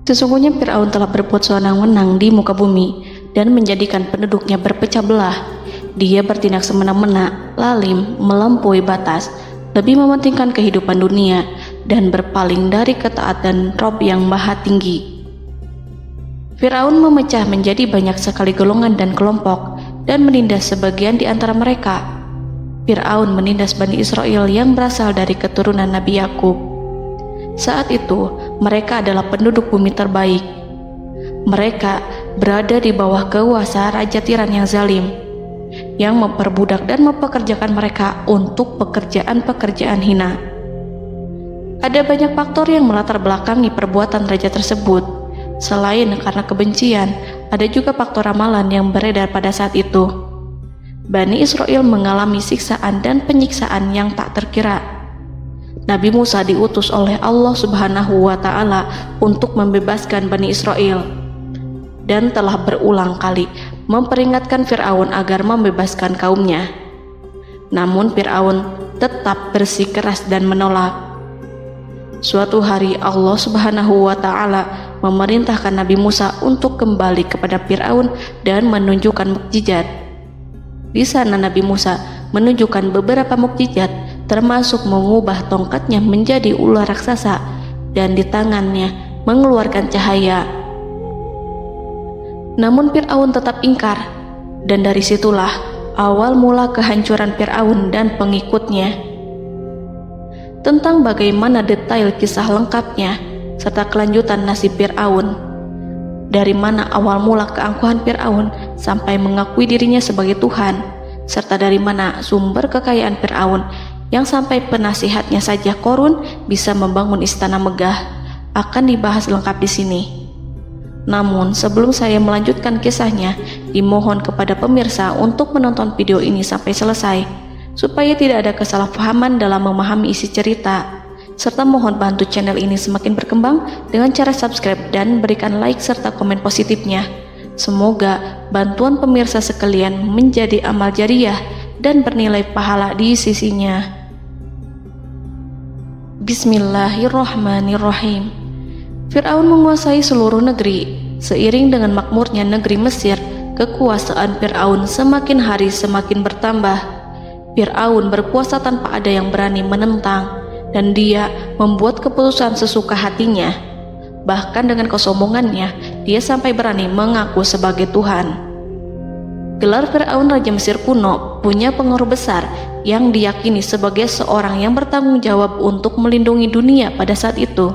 Sesungguhnya Fir'aun telah berbuat sewenang-wenang di muka bumi dan menjadikan penduduknya berpecah belah. Dia bertindak semena-mena, lalim, melampaui batas, lebih mementingkan kehidupan dunia dan berpaling dari ketaatan Rob yang Maha Tinggi. Fir'aun memecah menjadi banyak sekali golongan dan kelompok dan menindas sebagian di antara mereka. Fir'aun menindas Bani Israel yang berasal dari keturunan Nabi Yakub. Saat itu, mereka adalah penduduk bumi terbaik. Mereka berada di bawah kuasa Raja Tiran yang zalim, yang memperbudak dan mempekerjakan mereka untuk pekerjaan-pekerjaan hina. Ada banyak faktor yang melatar belakangi perbuatan raja tersebut. Selain karena kebencian, ada juga faktor ramalan yang beredar pada saat itu. Bani Israel mengalami siksaan dan penyiksaan yang tak terkira. Nabi Musa diutus oleh Allah Subhanahu wa Ta'ala untuk membebaskan Bani Israel dan telah berulang kali memperingatkan Fir'aun agar membebaskan kaumnya. Namun Fir'aun tetap bersikeras dan menolak. Suatu hari Allah Subhanahu wa Ta'ala memerintahkan Nabi Musa untuk kembali kepada Fir'aun dan menunjukkan mukjizat. Di sana Nabi Musa menunjukkan beberapa mukjizat, termasuk mengubah tongkatnya menjadi ular raksasa dan di tangannya mengeluarkan cahaya. Namun Fir'aun tetap ingkar, dan dari situlah awal mula kehancuran Fir'aun dan pengikutnya. Tentang bagaimana detail kisah lengkapnya serta kelanjutan nasib Fir'aun, dari mana awal mula keangkuhan Fir'aun sampai mengakui dirinya sebagai Tuhan, serta dari mana sumber kekayaan Fir'aun yang sampai penasihatnya saja Qorun bisa membangun istana megah, akan dibahas lengkap di sini. Namun sebelum saya melanjutkan kisahnya, dimohon kepada pemirsa untuk menonton video ini sampai selesai, supaya tidak ada kesalahpahaman dalam memahami isi cerita, serta mohon bantu channel ini semakin berkembang dengan cara subscribe dan berikan like serta komen positifnya. Semoga bantuan pemirsa sekalian menjadi amal jariah dan bernilai pahala di sisinya. Bismillahirrahmanirrahim. Fir'aun menguasai seluruh negeri. Seiring dengan makmurnya negeri Mesir, kekuasaan Fir'aun semakin hari semakin bertambah. Fir'aun berkuasa tanpa ada yang berani menentang, dan dia membuat keputusan sesuka hatinya. Bahkan dengan kesombongannya, dia sampai berani mengaku sebagai Tuhan. Gelar Fir'aun Raja Mesir kuno punya pengaruh besar yang diyakini sebagai seorang yang bertanggung jawab untuk melindungi dunia pada saat itu.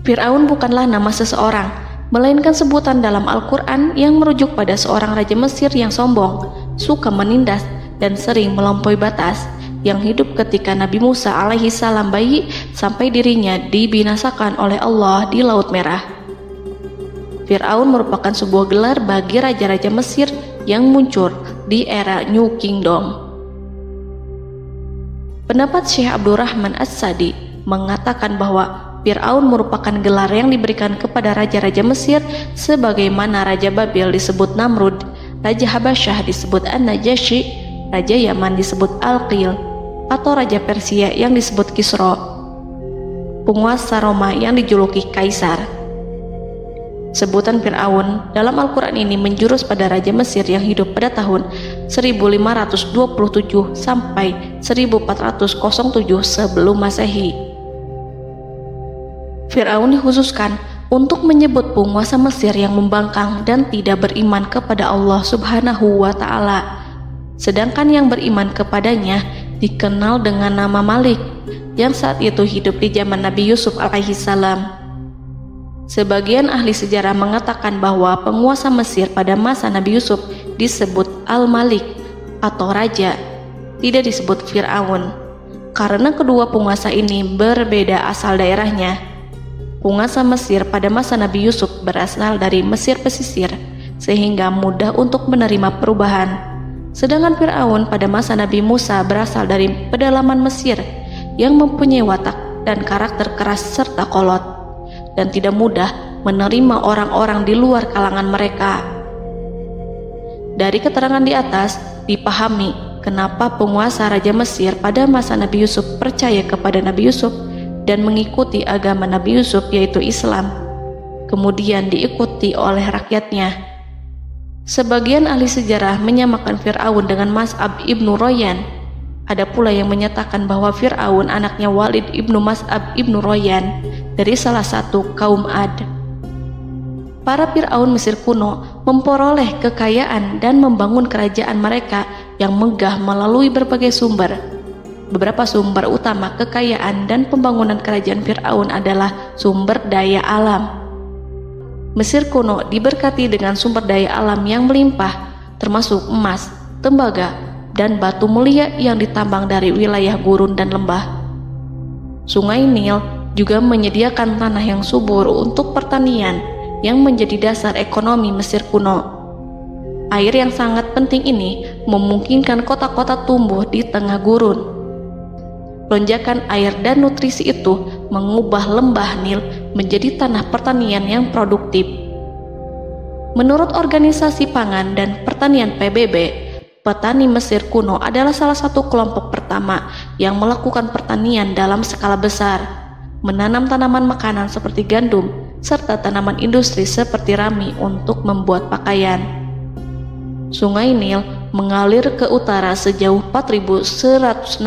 Fir'aun bukanlah nama seseorang, melainkan sebutan dalam Al-Quran yang merujuk pada seorang Raja Mesir yang sombong, suka menindas, dan sering melampaui batas, yang hidup ketika Nabi Musa alaihi salam bayi sampai dirinya dibinasakan oleh Allah di Laut Merah. Fir'aun merupakan sebuah gelar bagi raja-raja Mesir yang muncul di era New Kingdom. Pendapat Syekh Abdurrahman As-Sadi mengatakan bahwa Fir'aun merupakan gelar yang diberikan kepada raja-raja Mesir, sebagaimana Raja Babil disebut Namrud, Raja Habasyah disebut An-Najasyi, Raja Yaman disebut Al-Qil, atau Raja Persia yang disebut Kisra, penguasa Roma yang dijuluki Kaisar. Sebutan Fir'aun dalam Al-Quran ini menjurus pada Raja Mesir yang hidup pada tahun 1527 sampai 1407 sebelum Masehi. Fir'aun dikhususkan untuk menyebut penguasa Mesir yang membangkang dan tidak beriman kepada Allah Subhanahu wa Ta'ala, sedangkan yang beriman kepadanya dikenal dengan nama Malik, yang saat itu hidup di zaman Nabi Yusuf alaihi salam. Sebagian ahli sejarah mengatakan bahwa penguasa Mesir pada masa Nabi Yusuf disebut Al-Malik atau Raja, tidak disebut Fir'aun, karena kedua penguasa ini berbeda asal daerahnya. Penguasa Mesir pada masa Nabi Yusuf berasal dari Mesir pesisir, sehingga mudah untuk menerima perubahan. Sedangkan Fir'aun pada masa Nabi Musa berasal dari pedalaman Mesir yang mempunyai watak dan karakter keras serta kolot, dan tidak mudah menerima orang-orang di luar kalangan mereka. Dari keterangan di atas dipahami kenapa penguasa Raja Mesir pada masa Nabi Yusuf percaya kepada Nabi Yusuf dan mengikuti agama Nabi Yusuf, yaitu Islam. kemudian diikuti oleh rakyatnya. Sebagian ahli sejarah menyamakan Fir'aun dengan Mas'ab ibnu Royan. Ada pula yang menyatakan bahwa Fir'aun anaknya Walid ibnu Mas'ab ibnu Royan dari salah satu kaum Ad. Para Fir'aun Mesir kuno memperoleh kekayaan dan membangun kerajaan mereka yang megah melalui berbagai sumber. Beberapa sumber utama kekayaan dan pembangunan kerajaan Fir'aun adalah sumber daya alam. Mesir kuno diberkati dengan sumber daya alam yang melimpah, termasuk emas, tembaga, dan batu mulia yang ditambang dari wilayah gurun dan lembah. Sungai Nil juga menyediakan tanah yang subur untuk pertanian yang menjadi dasar ekonomi Mesir kuno. Air yang sangat penting ini memungkinkan kota-kota tumbuh di tengah gurun. Lonjakan air dan nutrisi itu mengubah lembah Nil menjadi tanah pertanian yang produktif. Menurut Organisasi Pangan dan Pertanian PBB, petani Mesir kuno adalah salah satu kelompok pertama yang melakukan pertanian dalam skala besar, menanam tanaman makanan seperti gandum, serta tanaman industri seperti rami untuk membuat pakaian. Sungai Nil mengalir ke utara sejauh 4.160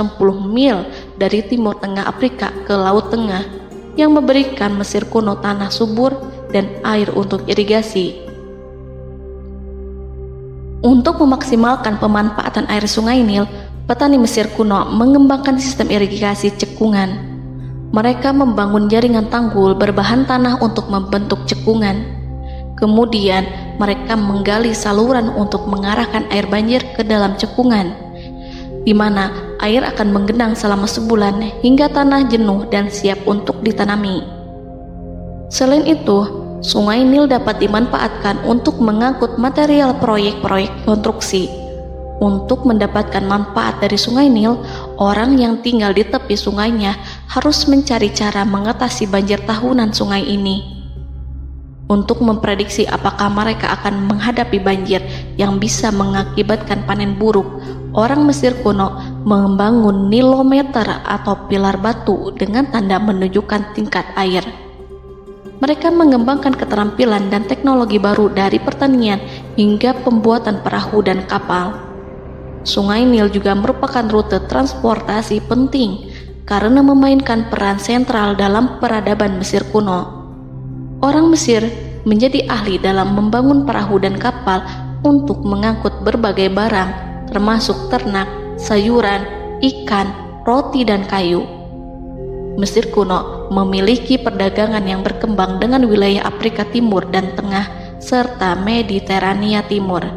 mil dari timur tengah Afrika ke Laut Tengah, yang memberikan Mesir kuno tanah subur dan air untuk irigasi. Untuk memaksimalkan pemanfaatan air Sungai Nil, petani Mesir kuno mengembangkan sistem irigasi cekungan. Mereka membangun jaringan tanggul berbahan tanah untuk membentuk cekungan. Kemudian mereka menggali saluran untuk mengarahkan air banjir ke dalam cekungan, di mana air akan menggenang selama sebulan hingga tanah jenuh dan siap untuk ditanami. Selain itu, Sungai Nil dapat dimanfaatkan untuk mengangkut material proyek-proyek konstruksi. Untuk mendapatkan manfaat dari Sungai Nil, orang yang tinggal di tepi sungainya harus mencari cara mengatasi banjir tahunan sungai ini. Untuk memprediksi apakah mereka akan menghadapi banjir yang bisa mengakibatkan panen buruk, orang Mesir kuno membangun nilometer atau pilar batu dengan tanda menunjukkan tingkat air. Mereka mengembangkan keterampilan dan teknologi baru dari pertanian hingga pembuatan perahu dan kapal. Sungai Nil juga merupakan rute transportasi penting karena memainkan peran sentral dalam peradaban Mesir kuno. Orang Mesir menjadi ahli dalam membangun perahu dan kapal untuk mengangkut berbagai barang, termasuk ternak, sayuran, ikan, roti, dan kayu. Mesir kuno memiliki perdagangan yang berkembang dengan wilayah Afrika Timur dan Tengah serta Mediterania Timur.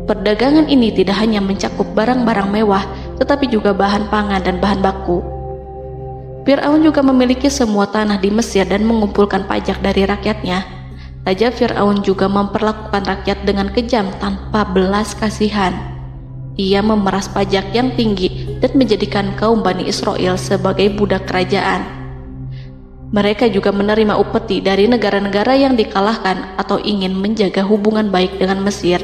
Perdagangan ini tidak hanya mencakup barang-barang mewah, tetapi juga bahan pangan dan bahan baku. Fir'aun juga memiliki semua tanah di Mesir dan mengumpulkan pajak dari rakyatnya. Raja Fir'aun juga memperlakukan rakyat dengan kejam tanpa belas kasihan. Ia memeras pajak yang tinggi dan menjadikan kaum Bani Israel sebagai budak kerajaan. Mereka juga menerima upeti dari negara-negara yang dikalahkan atau ingin menjaga hubungan baik dengan Mesir.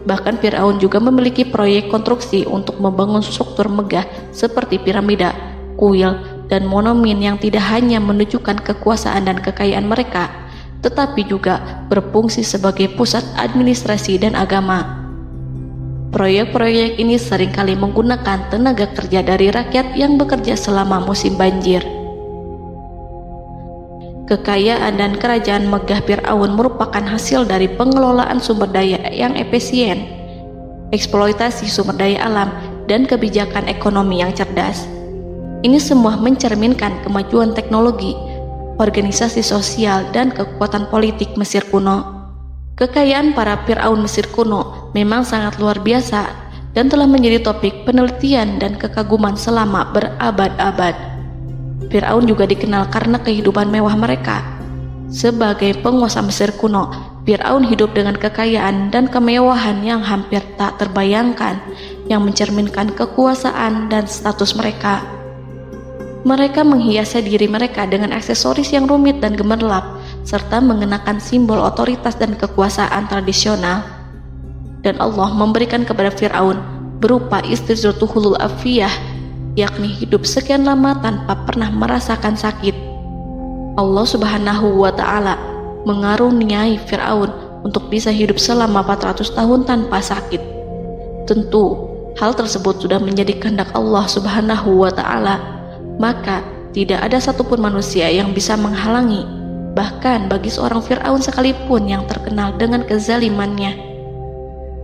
Bahkan Fir'aun juga memiliki proyek konstruksi untuk membangun struktur megah seperti piramida, kuil, dan monumen yang tidak hanya menunjukkan kekuasaan dan kekayaan mereka, tetapi juga berfungsi sebagai pusat administrasi dan agama. Proyek-proyek ini seringkali menggunakan tenaga kerja dari rakyat yang bekerja selama musim banjir. Kekayaan dan kerajaan megah Fir'aun merupakan hasil dari pengelolaan sumber daya yang efisien, eksploitasi sumber daya alam, dan kebijakan ekonomi yang cerdas. Ini semua mencerminkan kemajuan teknologi, organisasi sosial, dan kekuatan politik Mesir kuno. Kekayaan para Fir'aun Mesir kuno memang sangat luar biasa dan telah menjadi topik penelitian dan kekaguman selama berabad-abad. Fir'aun juga dikenal karena kehidupan mewah mereka. Sebagai penguasa Mesir kuno, Fir'aun hidup dengan kekayaan dan kemewahan yang hampir tak terbayangkan, yang mencerminkan kekuasaan dan status mereka. Mereka menghiasi diri mereka dengan aksesoris yang rumit dan gemerlap, serta mengenakan simbol otoritas dan kekuasaan tradisional. Dan Allah memberikan kepada Fir'aun berupa istidratuhul afiyah, yakni hidup sekian lama tanpa pernah merasakan sakit. Allah Subhanahu wa Ta'ala mengaruniai Fir'aun untuk bisa hidup selama 400 tahun tanpa sakit. Tentu hal tersebut sudah menjadi kehendak Allah Subhanahu wa Ta'ala, maka tidak ada satupun manusia yang bisa menghalangi, bahkan bagi seorang Fir'aun sekalipun yang terkenal dengan kezalimannya.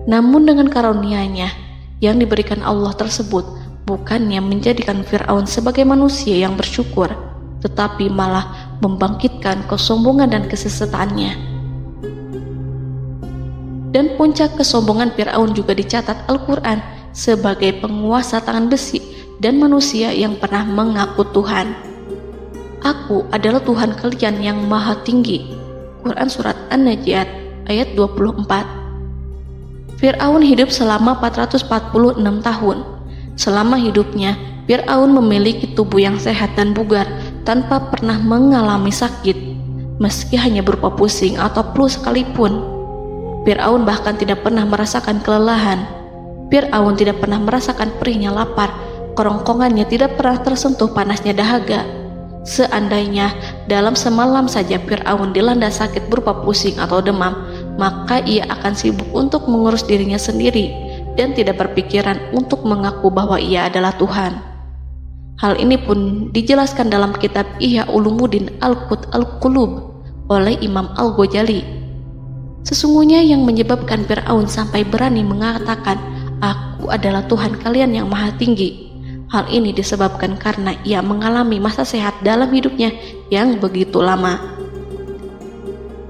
Namun dengan karunia-Nya yang diberikan Allah tersebut bukannya menjadikan Fir'aun sebagai manusia yang bersyukur, tetapi malah membangkitkan kesombongan dan kesesataannya. Dan puncak kesombongan Fir'aun juga dicatat Al-Quran sebagai penguasa tangan besi dan manusia yang pernah mengaku Tuhan. Aku adalah Tuhan kalian yang maha tinggi. Quran Surat An-Najiat ayat 24. Fir'aun hidup selama 446 tahun. Selama hidupnya, Fir'aun memiliki tubuh yang sehat dan bugar tanpa pernah mengalami sakit, meski hanya berupa pusing atau flu sekalipun. Fir'aun bahkan tidak pernah merasakan kelelahan. Fir'aun tidak pernah merasakan perihnya lapar, kerongkongannya tidak pernah tersentuh panasnya dahaga. Seandainya dalam semalam saja Fir'aun dilanda sakit berupa pusing atau demam, maka ia akan sibuk untuk mengurus dirinya sendiri dan tidak berpikiran untuk mengaku bahwa ia adalah Tuhan. Hal ini pun dijelaskan dalam kitab Ihya Ulumuddin Al-Qut Al-Qulub oleh Imam Al-Ghazali. Sesungguhnya yang menyebabkan Fir'aun sampai berani mengatakan, "Aku adalah Tuhan kalian yang maha tinggi," hal ini disebabkan karena ia mengalami masa sehat dalam hidupnya yang begitu lama.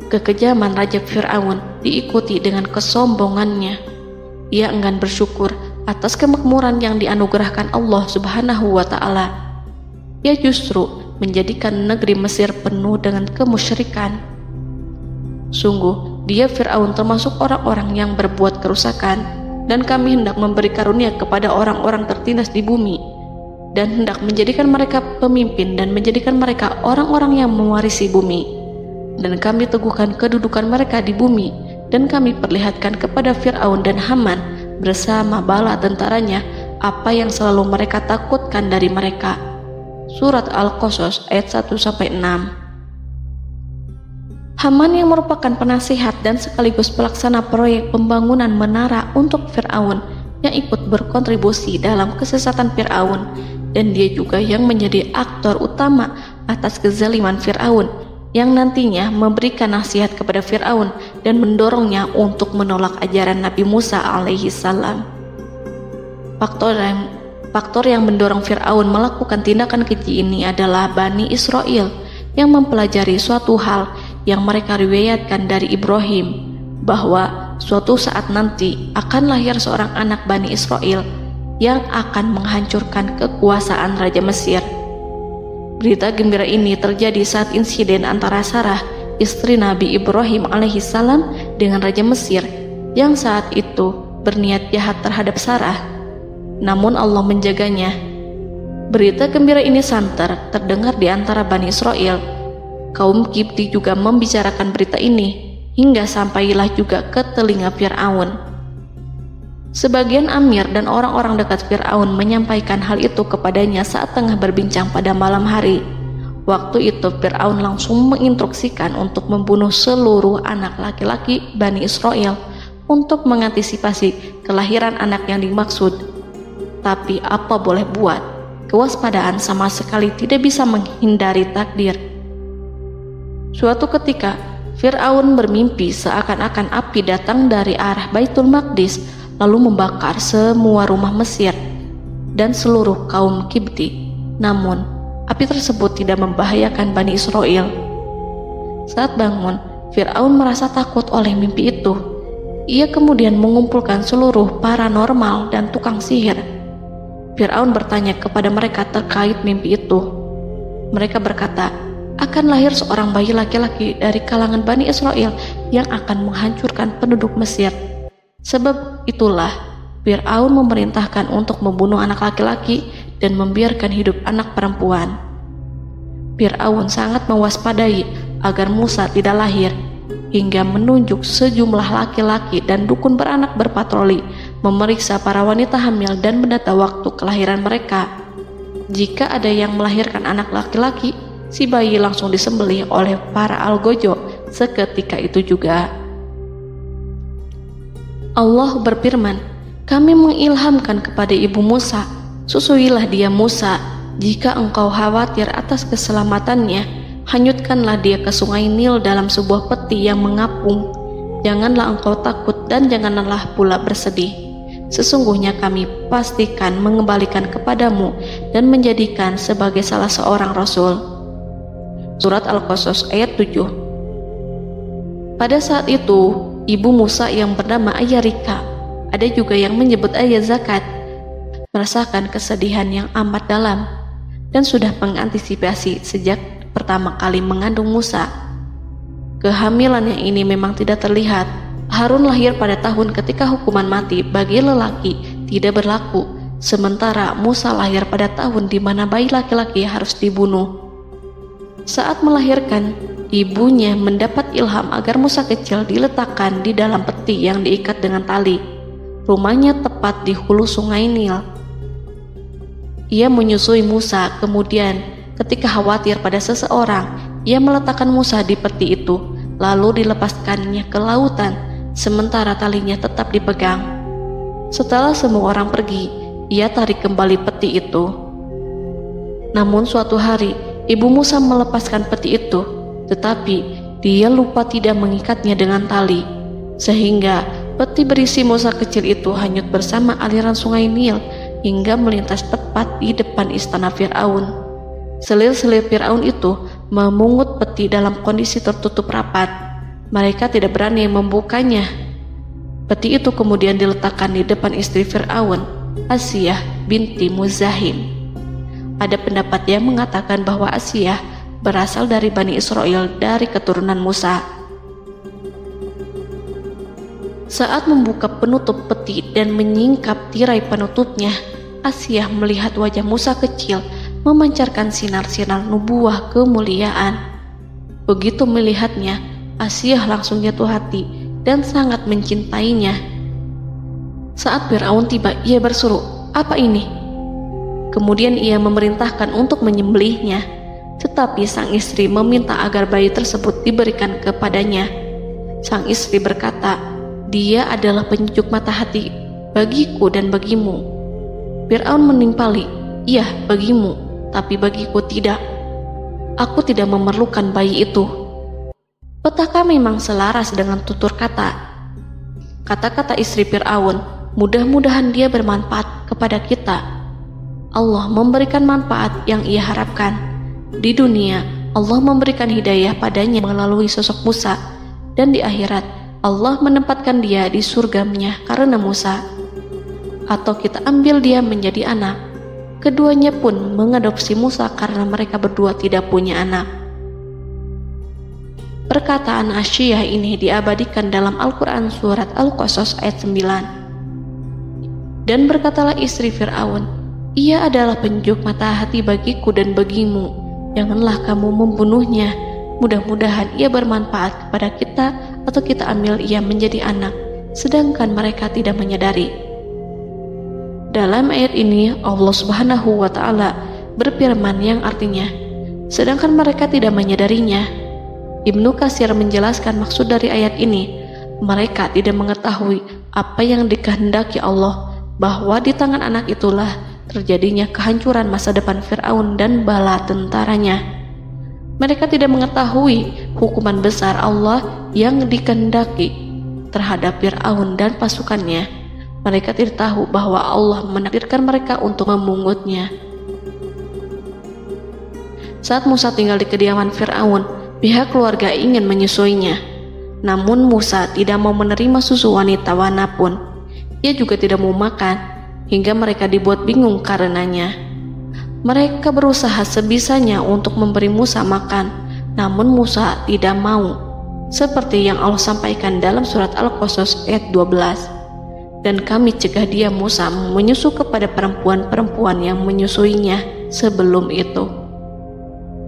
Kekejaman Raja Fir'aun diikuti dengan kesombongannya. Ia enggan bersyukur atas kemakmuran yang dianugerahkan Allah Subhanahu wa Ta'ala. Ia justru menjadikan negeri Mesir penuh dengan kemusyrikan. Sungguh, dia Fir'aun termasuk orang-orang yang berbuat kerusakan, dan kami hendak memberi karunia kepada orang-orang tertindas di bumi, dan hendak menjadikan mereka pemimpin dan menjadikan mereka orang-orang yang mewarisi bumi. Dan kami teguhkan kedudukan mereka di bumi, dan kami perlihatkan kepada Fir'aun dan Haman bersama bala tentaranya apa yang selalu mereka takutkan dari mereka. Surat Al-Qasas ayat 1-6. Haman yang merupakan penasihat dan sekaligus pelaksana proyek pembangunan menara untuk Fir'aun yang ikut berkontribusi dalam kesesatan Fir'aun, dan dia juga yang menjadi aktor utama atas kezaliman Fir'aun yang nantinya memberikan nasihat kepada Fir'aun dan mendorongnya untuk menolak ajaran Nabi Musa alaihi salam. Faktor yang mendorong Fir'aun melakukan tindakan keji ini adalah Bani Israel yang mempelajari suatu hal yang mereka riwayatkan dari Ibrahim, bahwa suatu saat nanti akan lahir seorang anak Bani Israel yang akan menghancurkan kekuasaan Raja Mesir. Berita gembira ini terjadi saat insiden antara Sarah, istri Nabi Ibrahim alaihissalam, dengan Raja Mesir yang saat itu berniat jahat terhadap Sarah. Namun Allah menjaganya. Berita gembira ini santer terdengar di antara Bani Israel. Kaum Kipti juga membicarakan berita ini, hingga sampailah juga ke telinga Fir'aun. Sebagian amir dan orang-orang dekat Fir'aun menyampaikan hal itu kepadanya saat tengah berbincang pada malam hari. Waktu itu Fir'aun langsung menginstruksikan untuk membunuh seluruh anak laki-laki Bani Israel untuk mengantisipasi kelahiran anak yang dimaksud. Tapi apa boleh buat, kewaspadaan sama sekali tidak bisa menghindari takdir. Suatu ketika Fir'aun bermimpi seakan-akan api datang dari arah Baitul Maqdis lalu membakar semua rumah Mesir dan seluruh kaum Kipti. Namun, api tersebut tidak membahayakan Bani Israel. Saat bangun, Fir'aun merasa takut oleh mimpi itu. Ia kemudian mengumpulkan seluruh paranormal dan tukang sihir. Fir'aun bertanya kepada mereka terkait mimpi itu. Mereka berkata, akan lahir seorang bayi laki-laki dari kalangan Bani Israel yang akan menghancurkan penduduk Mesir. Sebab itulah Fir'aun memerintahkan untuk membunuh anak laki-laki dan membiarkan hidup anak perempuan. Fir'aun sangat mewaspadai agar Musa tidak lahir, hingga menunjuk sejumlah laki-laki dan dukun beranak berpatroli memeriksa para wanita hamil dan mendata waktu kelahiran mereka. Jika ada yang melahirkan anak laki-laki, si bayi langsung disembelih oleh para algojo seketika itu juga. Allah berfirman, kami mengilhamkan kepada ibu Musa, susuilah dia Musa, jika engkau khawatir atas keselamatannya, hanyutkanlah dia ke sungai Nil dalam sebuah peti yang mengapung. Janganlah engkau takut dan janganlah pula bersedih. Sesungguhnya kami pastikan mengembalikan kepadamu dan menjadikan sebagai salah seorang rasul. Surat Al-Qasas ayat 7. Pada saat itu, ibu Musa yang bernama Ayarika, ada juga yang menyebut Ayah Zakat, merasakan kesedihan yang amat dalam dan sudah mengantisipasi sejak pertama kali mengandung Musa. Kehamilannya ini memang tidak terlihat. Harun lahir pada tahun ketika hukuman mati bagi lelaki tidak berlaku, sementara Musa lahir pada tahun di mana bayi laki-laki harus dibunuh. Saat melahirkan, ibunya mendapat ilham agar Musa kecil diletakkan di dalam peti yang diikat dengan tali. Rumahnya tepat di hulu sungai Nil. Ia menyusui Musa, kemudian ketika khawatir pada seseorang, ia meletakkan Musa di peti itu, lalu dilepaskannya ke lautan, sementara talinya tetap dipegang. Setelah semua orang pergi, ia tarik kembali peti itu. Namun suatu hari, ibu Musa melepaskan peti itu, tetapi dia lupa tidak mengikatnya dengan tali, sehingga peti berisi Musa kecil itu hanyut bersama aliran sungai Nil hingga melintas tepat di depan istana Fir'aun. Selir-selir Fir'aun itu memungut peti dalam kondisi tertutup rapat. Mereka tidak berani membukanya. Peti itu kemudian diletakkan di depan istri Fir'aun, Asiyah binti Muzahim. Ada pendapat yang mengatakan bahwa Asiyah berasal dari Bani Israel dari keturunan Musa. Saat membuka penutup peti dan menyingkap tirai penutupnya, Asiyah melihat wajah Musa kecil memancarkan sinar-sinar nubuah kemuliaan. Begitu melihatnya, Asiyah langsung jatuh hati dan sangat mencintainya. Saat Fir'aun tiba, ia berseru, "Apa ini?" Kemudian ia memerintahkan untuk menyembelihnya, tetapi sang istri meminta agar bayi tersebut diberikan kepadanya. Sang istri berkata, "Dia adalah penyejuk mata hati bagiku dan bagimu." Fir'aun menimpali, "Iya, bagimu, tapi bagiku tidak. Aku tidak memerlukan bayi itu." Petaka memang selaras dengan tutur kata. Kata-kata istri Fir'aun, mudah-mudahan dia bermanfaat kepada kita. Allah memberikan manfaat yang ia harapkan. Di dunia, Allah memberikan hidayah padanya melalui sosok Musa, dan di akhirat, Allah menempatkan dia di surganya karena Musa. Atau kita ambil dia menjadi anak. Keduanya pun mengadopsi Musa karena mereka berdua tidak punya anak. Perkataan Asiyah ini diabadikan dalam Al-Quran surat Al-Qasas ayat 9. Dan berkatalah istri Fir'aun, "Ia adalah penyejuk mata hati bagiku dan bagimu. Janganlah kamu membunuhnya. Mudah-mudahan ia bermanfaat kepada kita, atau kita ambil ia menjadi anak, sedangkan mereka tidak menyadari." Dalam ayat ini Allah Subhanahu wa Ta'ala berfirman yang artinya, sedangkan mereka tidak menyadarinya. Ibnu Katsir menjelaskan maksud dari ayat ini, mereka tidak mengetahui apa yang dikehendaki Allah, bahwa di tangan anak itulah terjadinya kehancuran masa depan Fir'aun dan bala tentaranya. Mereka tidak mengetahui hukuman besar Allah yang dikehendaki terhadap Fir'aun dan pasukannya. Mereka tidak tahu bahwa Allah menakdirkan mereka untuk memungutnya. Saat Musa tinggal di kediaman Fir'aun, pihak keluarga ingin menyusuinya. Namun Musa tidak mau menerima susu wanita manapun. Ia juga tidak mau makan, hingga mereka dibuat bingung karenanya. Mereka berusaha sebisanya untuk memberi Musa makan, namun Musa tidak mau. Seperti yang Allah sampaikan dalam surat Al-Qasas ayat 12. Dan kami cegah dia Musa menyusu kepada perempuan-perempuan yang menyusuinya sebelum itu.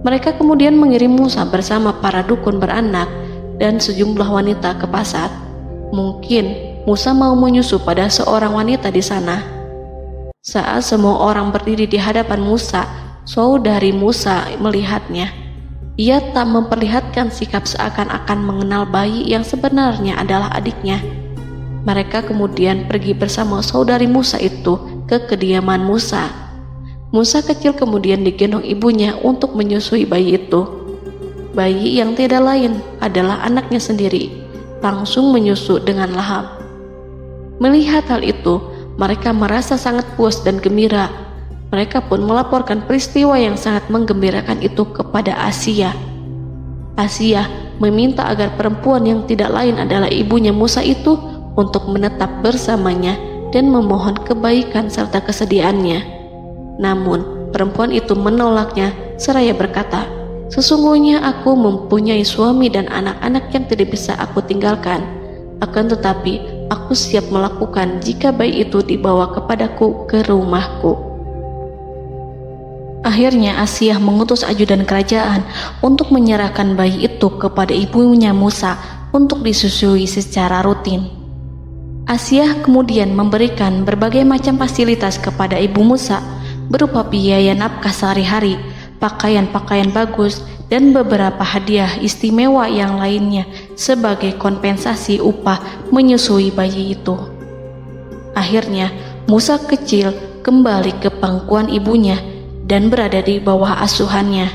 Mereka kemudian mengirim Musa bersama para dukun beranak dan sejumlah wanita ke pasar. Mungkin Musa mau menyusu pada seorang wanita di sana. Saat semua orang berdiri di hadapan Musa, saudari Musa melihatnya. Ia tak memperlihatkan sikap seakan-akan mengenal bayi yang sebenarnya adalah adiknya. Mereka kemudian pergi bersama saudari Musa itu ke kediaman Musa. Musa kecil kemudian digendong ibunya untuk menyusui bayi itu. Bayi yang tidak lain adalah anaknya sendiri, langsung menyusu dengan lahap. Melihat hal itu, mereka merasa sangat puas dan gembira. Mereka pun melaporkan peristiwa yang sangat menggembirakan itu kepada Asia. Asia meminta agar perempuan yang tidak lain adalah ibunya Musa itu untuk menetap bersamanya dan memohon kebaikan serta kesediaannya. Namun, perempuan itu menolaknya seraya berkata, "Sesungguhnya aku mempunyai suami dan anak-anak yang tidak bisa aku tinggalkan. Akan tetapi, aku siap melakukan jika bayi itu dibawa kepadaku ke rumahku." Akhirnya Asia mengutus ajudan kerajaan untuk menyerahkan bayi itu kepada ibunya Musa untuk disusui secara rutin. Asia kemudian memberikan berbagai macam fasilitas kepada ibu Musa, berupa biaya nafkah sehari-hari, pakaian-pakaian bagus, dan beberapa hadiah istimewa yang lainnya sebagai kompensasi upah menyusui bayi itu. Akhirnya, Musa kecil kembali ke pangkuan ibunya dan berada di bawah asuhannya.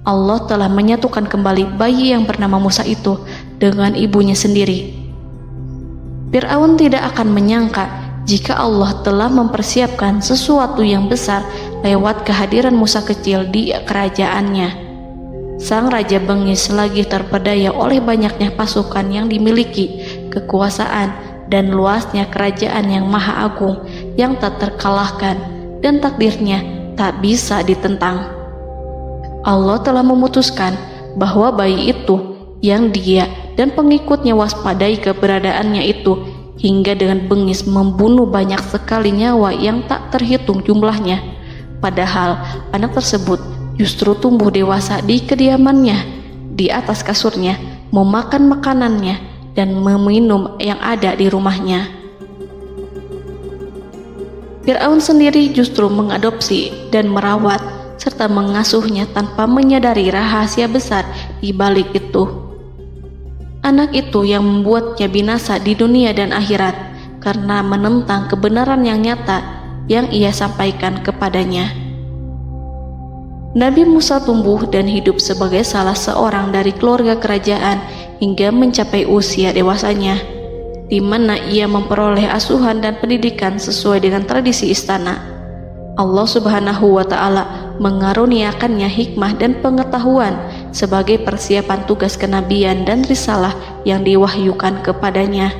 Allah telah menyatukan kembali bayi yang bernama Musa itu dengan ibunya sendiri. Fir'aun tidak akan menyangka jika Allah telah mempersiapkan sesuatu yang besar lewat kehadiran Musa kecil di kerajaannya. Sang raja bengis lagi terpedaya oleh banyaknya pasukan yang dimiliki, kekuasaan, dan luasnya kerajaan yang maha agung yang tak terkalahkan, dan takdirnya tak bisa ditentang. Allah telah memutuskan bahwa bayi itu yang dia dan pengikutnya waspadai keberadaannya itu hingga dengan bengis membunuh banyak sekali nyawa yang tak terhitung jumlahnya. Padahal anak tersebut justru tumbuh dewasa di kediamannya, di atas kasurnya, memakan makanannya, dan meminum yang ada di rumahnya. Fir'aun sendiri justru mengadopsi dan merawat serta mengasuhnya tanpa menyadari rahasia besar di balik itu. Anak itu yang membuatnya binasa di dunia dan akhirat karena menentang kebenaran yang nyata yang ia sampaikan kepadanya. Nabi Musa tumbuh dan hidup sebagai salah seorang dari keluarga kerajaan hingga mencapai usia dewasanya, di mana ia memperoleh asuhan dan pendidikan sesuai dengan tradisi istana. Allah Subhanahu wa Ta'ala mengaruniakannya hikmah dan pengetahuan sebagai persiapan tugas kenabian dan risalah yang diwahyukan kepadanya.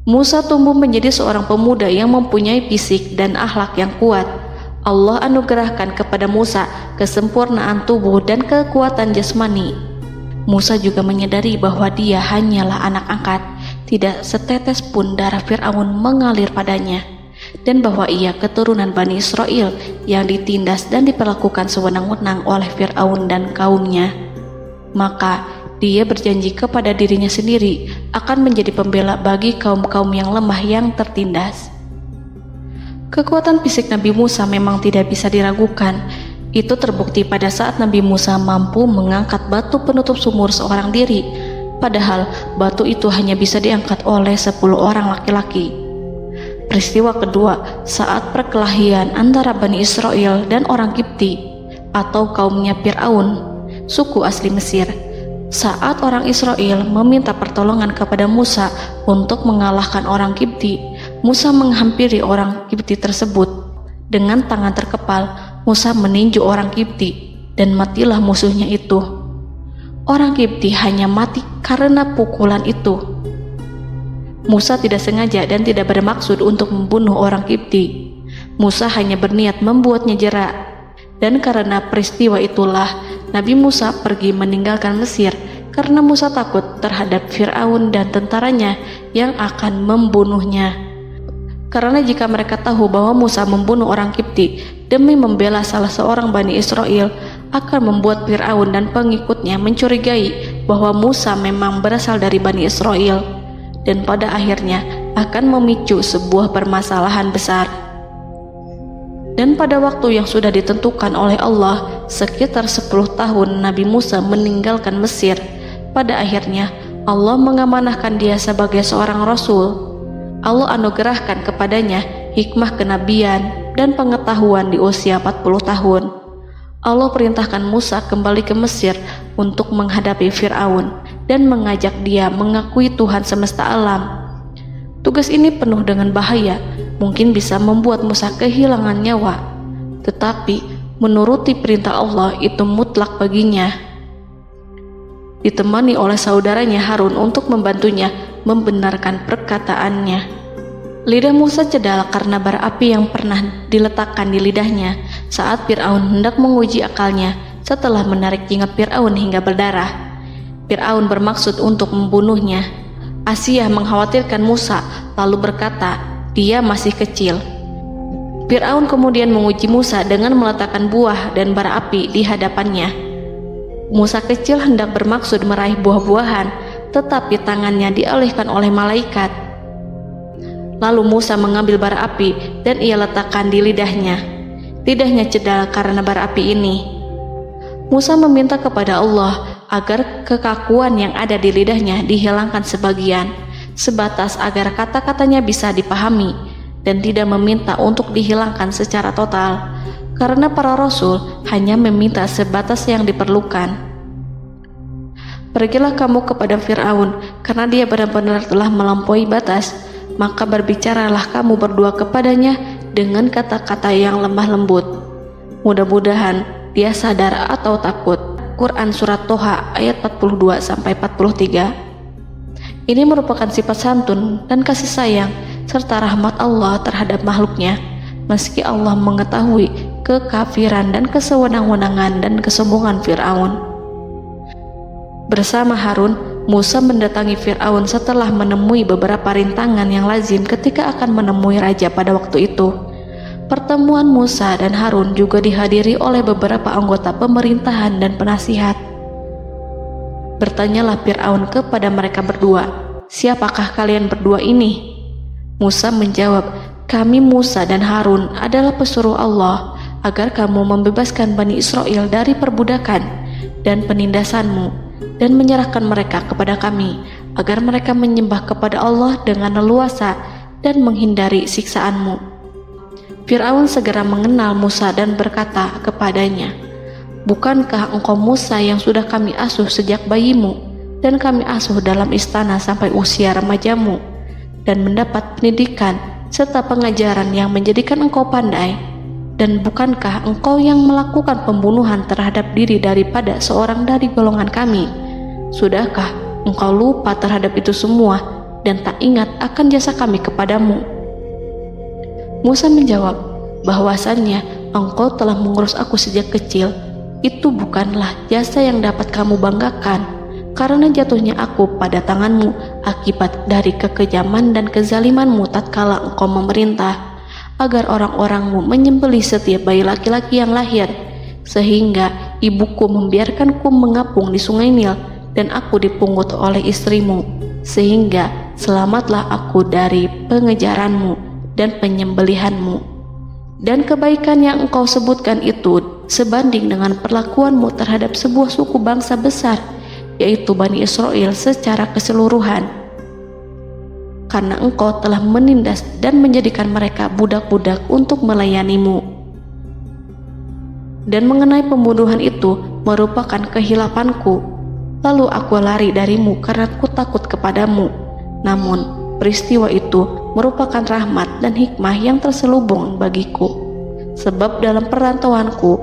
Musa tumbuh menjadi seorang pemuda yang mempunyai fisik dan akhlak yang kuat. Allah anugerahkan kepada Musa kesempurnaan tubuh dan kekuatan jasmani. Musa juga menyadari bahwa dia hanyalah anak angkat, tidak setetes pun darah Fir'aun mengalir padanya, dan bahwa ia keturunan Bani Israel yang ditindas dan diperlakukan sewenang-wenang oleh Fir'aun dan kaumnya. Maka dia berjanji kepada dirinya sendiri akan menjadi pembela bagi kaum-kaum yang lemah yang tertindas. Kekuatan fisik Nabi Musa memang tidak bisa diragukan. Itu terbukti pada saat Nabi Musa mampu mengangkat batu penutup sumur seorang diri, padahal batu itu hanya bisa diangkat oleh 10 orang laki-laki. Peristiwa kedua saat perkelahian antara Bani Israel dan orang Kipti atau kaumnya Fir'aun, suku asli Mesir. Saat orang Israel meminta pertolongan kepada Musa untuk mengalahkan orang Kipti, Musa menghampiri orang Kipti tersebut. Dengan tangan terkepal, Musa meninju orang Kipti dan matilah musuhnya itu. Orang Kipti hanya mati karena pukulan itu. Musa tidak sengaja dan tidak bermaksud untuk membunuh orang Kipti. Musa hanya berniat membuatnya jera. Dan karena peristiwa itulah Nabi Musa pergi meninggalkan Mesir karena Musa takut terhadap Fir'aun dan tentaranya yang akan membunuhnya. Karena jika mereka tahu bahwa Musa membunuh orang Kipti demi membela salah seorang Bani Israel, akan membuat Fir'aun dan pengikutnya mencurigai bahwa Musa memang berasal dari Bani Israel, dan pada akhirnya akan memicu sebuah permasalahan besar. Dan pada waktu yang sudah ditentukan oleh Allah, sekitar 10 tahun Nabi Musa meninggalkan Mesir. Pada akhirnya Allah mengamanahkan dia sebagai seorang rasul. Allah anugerahkan kepadanya hikmah kenabian dan pengetahuan di usia 40 tahun. Allah perintahkan Musa kembali ke Mesir untuk menghadapi Fir'aun dan mengajak dia mengakui Tuhan semesta alam. Tugas ini penuh dengan bahaya, mungkin bisa membuat Musa kehilangan nyawa, tetapi menuruti perintah Allah itu mutlak baginya. Ditemani oleh saudaranya Harun untuk membantunya membenarkan perkataannya. Lidah Musa cedal karena bara api yang pernah diletakkan di lidahnya saat Fir'aun hendak menguji akalnya setelah menarik jingat Fir'aun hingga berdarah. Fir'aun bermaksud untuk membunuhnya. Asyah mengkhawatirkan Musa lalu berkata, dia masih kecil. Fir'aun kemudian menguji Musa dengan meletakkan buah dan bara api di hadapannya. Musa kecil hendak bermaksud meraih buah-buahan, tetapi tangannya dialihkan oleh malaikat. Lalu Musa mengambil bara api dan ia letakkan di lidahnya. Lidahnya cedal karena bara api ini. Musa meminta kepada Allah agar kekakuan yang ada di lidahnya dihilangkan sebagian, sebatas agar kata-katanya bisa dipahami, dan tidak meminta untuk dihilangkan secara total, karena para rasul hanya meminta sebatas yang diperlukan. Pergilah kamu kepada Fir'aun, karena dia benar-benar telah melampaui batas, maka berbicaralah kamu berdua kepadanya dengan kata-kata yang lemah lembut. Mudah-mudahan dia sadar atau takut. Quran Surat Toha ayat 42-43. Ini merupakan sifat santun dan kasih sayang serta rahmat Allah terhadap makhluknya, meski Allah mengetahui kekafiran dan kesewenang-wenangan dan kesombongan Fir'aun. Bersama Harun, Musa mendatangi Fir'aun setelah menemui beberapa rintangan yang lazim ketika akan menemui raja pada waktu itu. Pertemuan Musa dan Harun juga dihadiri oleh beberapa anggota pemerintahan dan penasihat. Bertanyalah Fir'aun kepada mereka berdua, siapakah kalian berdua ini? Musa menjawab, kami Musa dan Harun adalah pesuruh Allah agar kamu membebaskan Bani Israel dari perbudakan dan penindasanmu dan menyerahkan mereka kepada kami agar mereka menyembah kepada Allah dengan leluasa dan menghindari siksaanmu. Fir'aun segera mengenal Musa dan berkata kepadanya, bukankah engkau Musa yang sudah kami asuh sejak bayimu dan kami asuh dalam istana sampai usia remajamu dan mendapat pendidikan serta pengajaran yang menjadikan engkau pandai? Dan bukankah engkau yang melakukan pembunuhan terhadap diri daripada seorang dari golongan kami? Sudahkah engkau lupa terhadap itu semua dan tak ingat akan jasa kami kepadamu? Musa menjawab, bahwasannya engkau telah mengurus aku sejak kecil. Itu bukanlah jasa yang dapat kamu banggakan, karena jatuhnya aku pada tanganmu akibat dari kekejaman dan kezalimanmu tatkala engkau memerintah agar orang-orangmu menyembelih setiap bayi laki-laki yang lahir, sehingga ibuku membiarkanku mengapung di sungai Nil dan aku dipungut oleh istrimu, sehingga selamatlah aku dari pengejaranmu dan penyembelihanmu. Dan kebaikan yang engkau sebutkan itu sebanding dengan perlakuanmu terhadap sebuah suku bangsa besar, yaitu Bani Israel secara keseluruhan, karena engkau telah menindas dan menjadikan mereka budak-budak untuk melayanimu. Dan mengenai pembunuhan itu merupakan kehilafanku, lalu aku lari darimu karena aku takut kepadamu. Namun peristiwa itu merupakan rahmat dan hikmah yang terselubung bagiku, sebab dalam perantauanku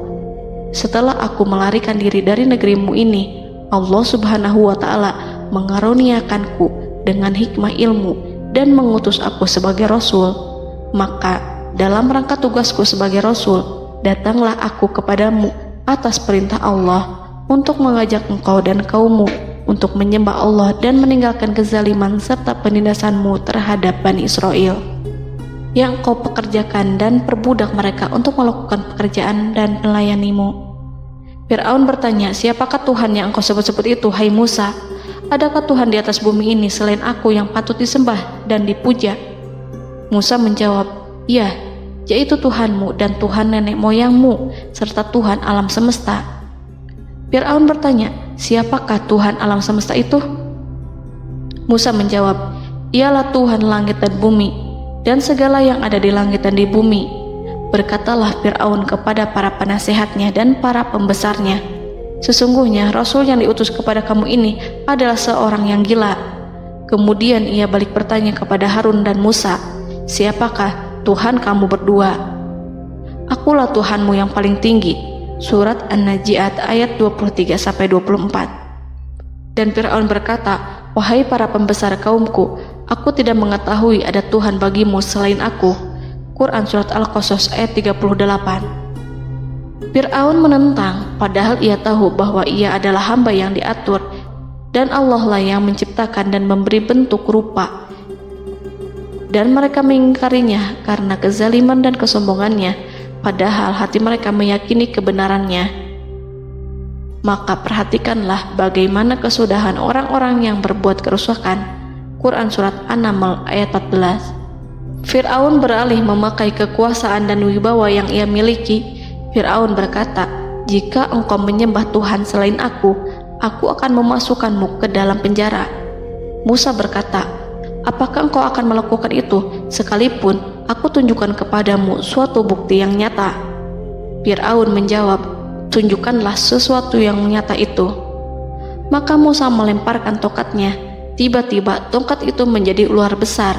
setelah aku melarikan diri dari negerimu ini, Allah Subhanahu wa Ta'ala mengaruniakanku dengan hikmah ilmu dan mengutus aku sebagai rasul. Maka dalam rangka tugasku sebagai rasul, datanglah aku kepadamu atas perintah Allah untuk mengajak engkau dan kaummu untuk menyembah Allah dan meninggalkan kezaliman serta penindasanmu terhadap Bani Israel yang kau pekerjakan dan perbudak mereka untuk melakukan pekerjaan dan melayanimu. Fir'aun bertanya, siapakah Tuhan yang engkau sebut-sebut itu, hai Musa? Adakah Tuhan di atas bumi ini selain aku yang patut disembah dan dipuja? Musa menjawab, ya, yaitu Tuhanmu dan Tuhan nenek moyangmu, serta Tuhan alam semesta. Fir'aun bertanya, siapakah Tuhan alam semesta itu? Musa menjawab, ialah Tuhan langit dan bumi, dan segala yang ada di langit dan di bumi. Berkatalah Fir'aun kepada para penasehatnya dan para pembesarnya, sesungguhnya Rasul yang diutus kepada kamu ini adalah seorang yang gila. Kemudian ia balik bertanya kepada Harun dan Musa, siapakah Tuhan kamu berdua? Akulah Tuhanmu yang paling tinggi. Surat An-Najiat ayat 23-24. Dan Fir'aun berkata, wahai para pembesar kaumku, aku tidak mengetahui ada Tuhan bagimu selain aku. Quran Surat Al-Qasas ayat 38. Fir'aun menentang, padahal ia tahu bahwa ia adalah hamba yang diatur, dan Allah lah yang menciptakan dan memberi bentuk rupa. Dan mereka mengingkarinya karena kezaliman dan kesombongannya, padahal hati mereka meyakini kebenarannya. Maka perhatikanlah bagaimana kesudahan orang-orang yang berbuat kerusakan. Quran Surat An-Naml ayat 14. Fir'aun beralih memakai kekuasaan dan wibawa yang ia miliki. Fir'aun berkata, jika engkau menyembah Tuhan selain aku akan memasukkanmu ke dalam penjara. Musa berkata, apakah engkau akan melakukan itu sekalipun aku tunjukkan kepadamu suatu bukti yang nyata? Fir'aun menjawab, tunjukkanlah sesuatu yang nyata itu. Maka Musa melemparkan tongkatnya. Tiba-tiba tongkat itu menjadi ular besar,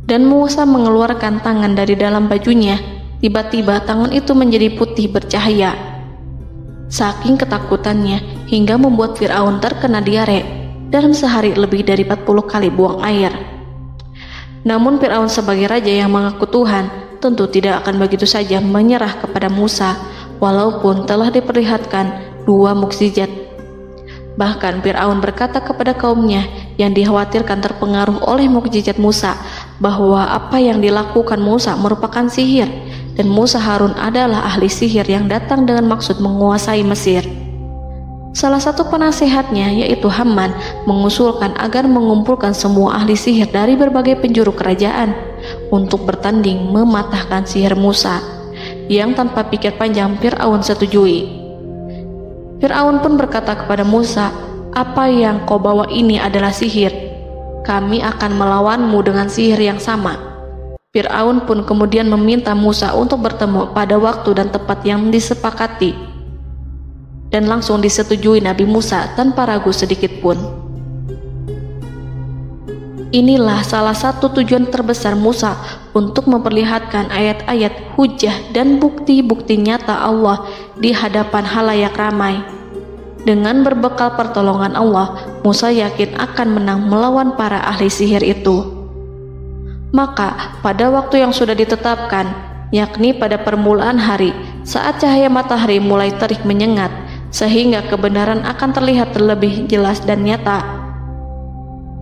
dan Musa mengeluarkan tangan dari dalam bajunya. Tiba-tiba tangan itu menjadi putih bercahaya. Saking ketakutannya hingga membuat Fir'aun terkena diare. Dalam sehari lebih dari 40 kali buang air. Namun Fir'aun sebagai raja yang mengaku Tuhan tentu tidak akan begitu saja menyerah kepada Musa, walaupun telah diperlihatkan 2 mukjizat. Bahkan Fir'aun berkata kepada kaumnya yang dikhawatirkan terpengaruh oleh mukjizat Musa, bahwa apa yang dilakukan Musa merupakan sihir, dan Musa Harun adalah ahli sihir yang datang dengan maksud menguasai Mesir. Salah satu penasehatnya, yaitu Haman, mengusulkan agar mengumpulkan semua ahli sihir dari berbagai penjuru kerajaan untuk bertanding mematahkan sihir Musa, yang tanpa pikir panjang Fir'aun setujui. Fir'aun pun berkata kepada Musa, apa yang kau bawa ini adalah sihir. Kami akan melawanmu dengan sihir yang sama. Fir'aun pun kemudian meminta Musa untuk bertemu pada waktu dan tempat yang disepakati, dan langsung disetujui Nabi Musa tanpa ragu sedikit pun. Inilah salah satu tujuan terbesar Musa untuk memperlihatkan ayat-ayat hujah dan bukti-bukti nyata Allah di hadapan halayak ramai. Dengan berbekal pertolongan Allah, Musa yakin akan menang melawan para ahli sihir itu. Maka pada waktu yang sudah ditetapkan, yakni pada permulaan hari, saat cahaya matahari mulai terik menyengat, sehingga kebenaran akan terlihat terlebih jelas dan nyata,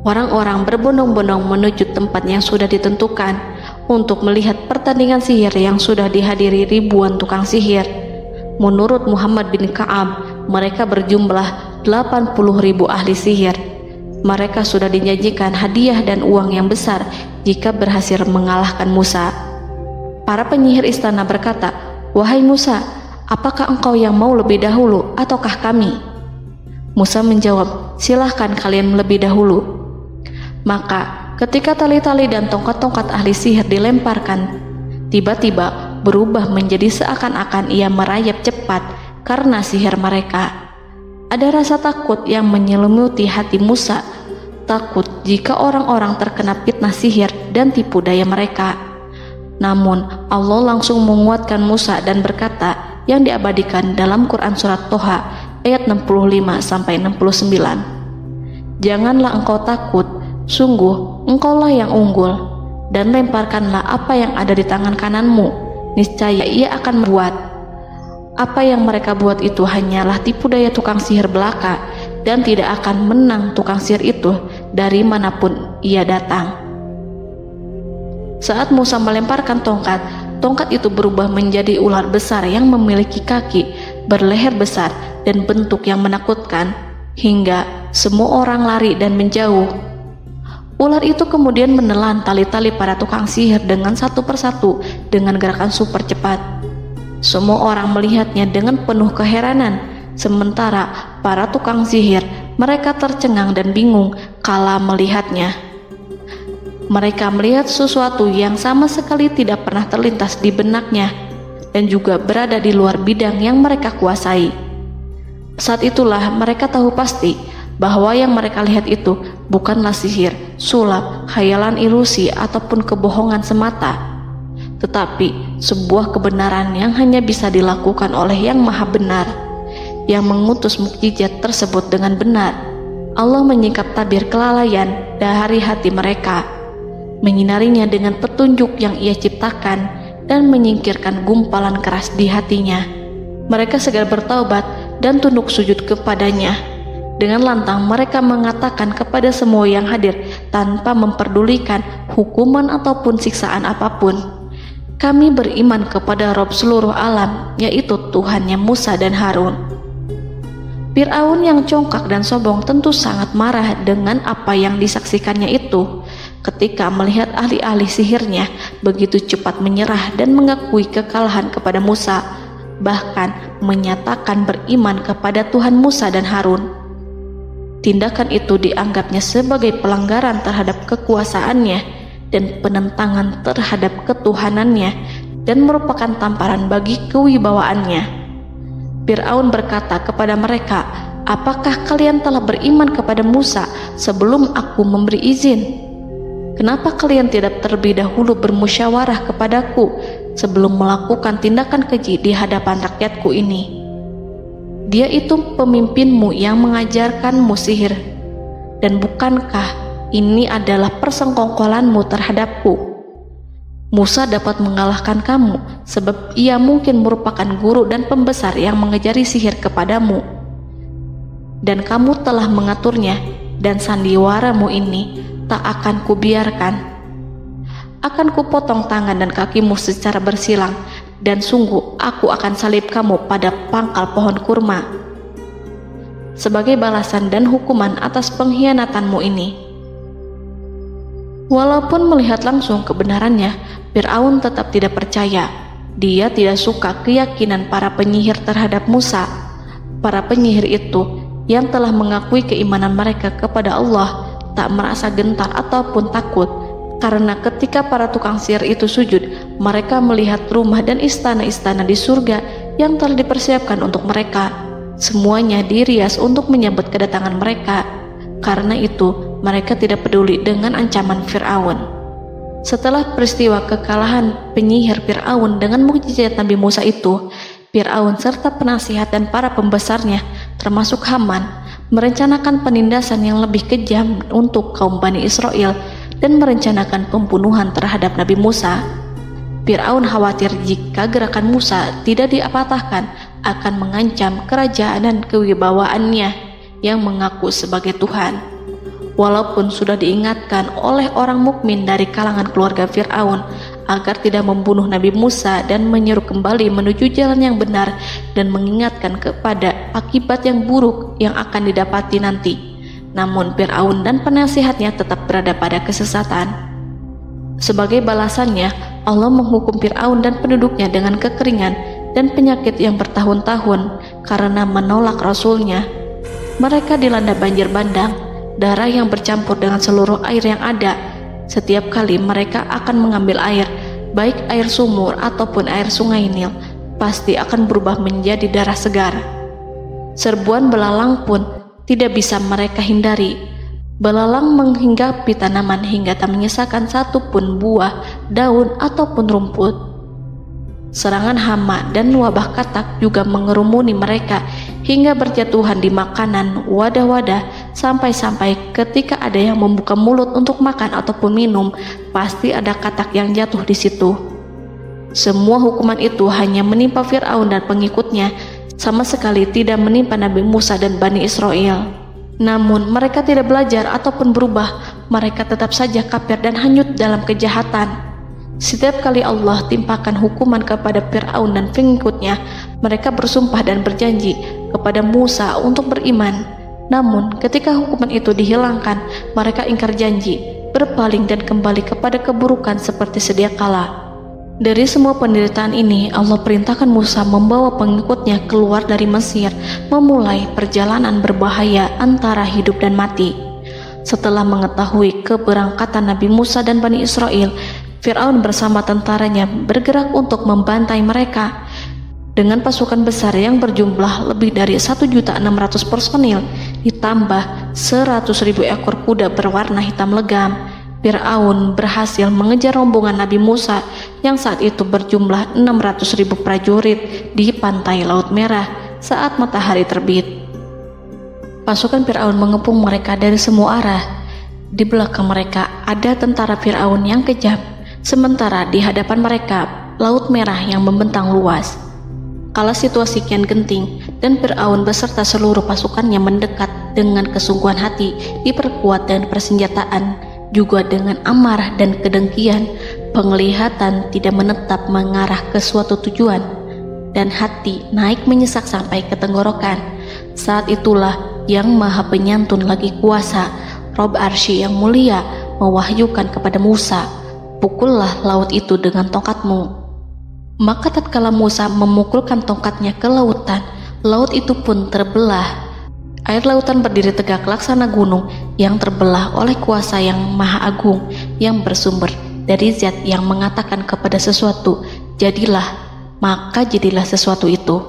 orang-orang berbondong-bondong menuju tempat yang sudah ditentukan untuk melihat pertandingan sihir yang sudah dihadiri ribuan tukang sihir. Menurut Muhammad bin Ka'ab, mereka berjumlah 80.000 ahli sihir. Mereka sudah dijanjikan hadiah dan uang yang besar jika berhasil mengalahkan Musa. Para penyihir istana berkata, wahai Musa, apakah engkau yang mau lebih dahulu ataukah kami? Musa menjawab, silahkan kalian lebih dahulu. Maka ketika tali-tali dan tongkat-tongkat ahli sihir dilemparkan, tiba-tiba berubah menjadi seakan-akan ia merayap cepat karena sihir mereka. Ada rasa takut yang menyelimuti hati Musa, takut jika orang-orang terkena fitnah sihir dan tipu daya mereka. Namun Allah langsung menguatkan Musa dan berkata, yang diabadikan dalam Quran Surat Toha ayat 65-69. Janganlah engkau takut, sungguh engkaulah yang unggul, dan lemparkanlah apa yang ada di tangan kananmu, niscaya ia akan membuat. Apa yang mereka buat itu hanyalah tipu daya tukang sihir belaka, dan tidak akan menang tukang sihir itu dari manapun ia datang. Saat Musa melemparkan tongkat, tongkat itu berubah menjadi ular besar yang memiliki kaki, berleher besar, dan bentuk yang menakutkan, hingga semua orang lari dan menjauh. Ular itu kemudian menelan tali-tali para tukang sihir dengan satu persatu dengan gerakan super cepat. Semua orang melihatnya dengan penuh keheranan, sementara para tukang sihir mereka tercengang dan bingung kala melihatnya. Mereka melihat sesuatu yang sama sekali tidak pernah terlintas di benaknya dan juga berada di luar bidang yang mereka kuasai. Saat itulah mereka tahu pasti bahwa yang mereka lihat itu bukanlah sihir, sulap, khayalan ilusi ataupun kebohongan semata, tetapi sebuah kebenaran yang hanya bisa dilakukan oleh Yang Maha Benar, yang mengutus mukjizat tersebut dengan benar. Allah menyingkap tabir kelalaian dari hati mereka, menyinarinya dengan petunjuk yang Ia ciptakan dan menyingkirkan gumpalan keras di hatinya. Mereka segera bertaubat dan tunduk sujud kepadanya. Dengan lantang mereka mengatakan kepada semua yang hadir tanpa memperdulikan hukuman ataupun siksaan apapun, "Kami beriman kepada Rob seluruh alam, yaitu Tuhannya Musa dan Harun." Fir'aun yang congkak dan sombong tentu sangat marah dengan apa yang disaksikannya itu. Ketika melihat ahli-ahli sihirnya begitu cepat menyerah dan mengakui kekalahan kepada Musa, bahkan menyatakan beriman kepada Tuhan Musa dan Harun. Tindakan itu dianggapnya sebagai pelanggaran terhadap kekuasaannya dan penentangan terhadap ketuhanannya dan merupakan tamparan bagi kewibawaannya. Fir'aun berkata kepada mereka, "Apakah kalian telah beriman kepada Musa sebelum aku memberi izin? Kenapa kalian tidak terlebih dahulu bermusyawarah kepadaku sebelum melakukan tindakan keji di hadapan rakyatku ini? Dia itu pemimpinmu yang mengajarkanmu sihir, dan bukankah ini adalah persengkongkolanmu terhadapku? Musa dapat mengalahkan kamu sebab ia mungkin merupakan guru dan pembesar yang mengajari sihir kepadamu, dan kamu telah mengaturnya, dan sandiwaramu ini tak akan kubiarkan. Akan kupotong tangan dan kakimu secara bersilang, dan sungguh aku akan salib kamu pada pangkal pohon kurma sebagai balasan dan hukuman atas pengkhianatanmu ini." Walaupun melihat langsung kebenarannya, Fir'aun tetap tidak percaya. Dia tidak suka keyakinan para penyihir terhadap Musa. Para penyihir itu yang telah mengakui keimanan mereka kepada Allah tak merasa gentar ataupun takut, karena ketika para tukang sihir itu sujud, mereka melihat rumah dan istana-istana di surga yang telah dipersiapkan untuk mereka. Semuanya dirias untuk menyambut kedatangan mereka. Karena itu, mereka tidak peduli dengan ancaman Fir'aun. Setelah peristiwa kekalahan penyihir Fir'aun dengan mukjizat Nabi Musa itu, Fir'aun serta penasihat dan para pembesarnya, termasuk Haman, merencanakan penindasan yang lebih kejam untuk kaum Bani Israel dan merencanakan pembunuhan terhadap Nabi Musa. Fir'aun khawatir jika gerakan Musa tidak dipatahkan akan mengancam kerajaan dan kewibawaannya yang mengaku sebagai Tuhan. Walaupun sudah diingatkan oleh orang mukmin dari kalangan keluarga Fir'aun agar tidak membunuh Nabi Musa dan menyeru kembali menuju jalan yang benar dan mengingatkan kepada akibat yang buruk yang akan didapati nanti, namun Fir'aun dan penasihatnya tetap berada pada kesesatan. Sebagai balasannya, Allah menghukum Fir'aun dan penduduknya dengan kekeringan dan penyakit yang bertahun-tahun karena menolak Rasulnya. Mereka dilanda banjir bandang, darah yang bercampur dengan seluruh air yang ada. Setiap kali mereka akan mengambil air, baik air sumur ataupun air sungai Nil, pasti akan berubah menjadi darah segar. Serbuan belalang pun tidak bisa mereka hindari. Belalang menghinggapi tanaman hingga tak menyisakan satupun buah, daun ataupun rumput. Serangan hama dan wabah katak juga mengerumuni mereka hingga berjatuhan di makanan, wadah-wadah, sampai-sampai ketika ada yang membuka mulut untuk makan ataupun minum, pasti ada katak yang jatuh di situ. Semua hukuman itu hanya menimpa Fir'aun dan pengikutnya, sama sekali tidak menimpa Nabi Musa dan Bani Israel. Namun mereka tidak belajar ataupun berubah, mereka tetap saja kafir dan hanyut dalam kejahatan. Setiap kali Allah timpakan hukuman kepada Fir'aun dan pengikutnya, mereka bersumpah dan berjanji kepada Musa untuk beriman. Namun ketika hukuman itu dihilangkan, mereka ingkar janji berpaling dan kembali kepada keburukan seperti sedia kala. Dari semua penderitaan ini, Allah perintahkan Musa membawa pengikutnya keluar dari Mesir, memulai perjalanan berbahaya antara hidup dan mati. Setelah mengetahui keberangkatan Nabi Musa dan Bani Israel, Fir'aun bersama tentaranya bergerak untuk membantai mereka. Dengan pasukan besar yang berjumlah lebih dari 1.600.000 personil, ditambah 100.000 ekor kuda berwarna hitam legam, Fir'aun berhasil mengejar rombongan Nabi Musa yang saat itu berjumlah 600.000 prajurit di pantai Laut Merah saat matahari terbit. Pasukan Fir'aun mengepung mereka dari semua arah. Di belakang mereka ada tentara Fir'aun yang kejam, sementara di hadapan mereka Laut Merah yang membentang luas. Kala situasi kian genting dan Fir'aun beserta seluruh pasukannya mendekat dengan kesungguhan hati, diperkuat dan persenjataan, juga dengan amarah dan kedengkian, penglihatan tidak menetap mengarah ke suatu tujuan, dan hati naik menyesak sampai ke tenggorokan. Saat itulah Yang Maha Penyantun lagi kuasa, Rob Arsy yang mulia, mewahyukan kepada Musa, "Pukullah laut itu dengan tongkatmu." Maka tatkala Musa memukulkan tongkatnya ke lautan, laut itu pun terbelah. Air lautan berdiri tegak laksana gunung yang terbelah oleh kuasa yang maha agung, yang bersumber dari zat yang mengatakan kepada sesuatu, "Jadilah," maka jadilah sesuatu itu.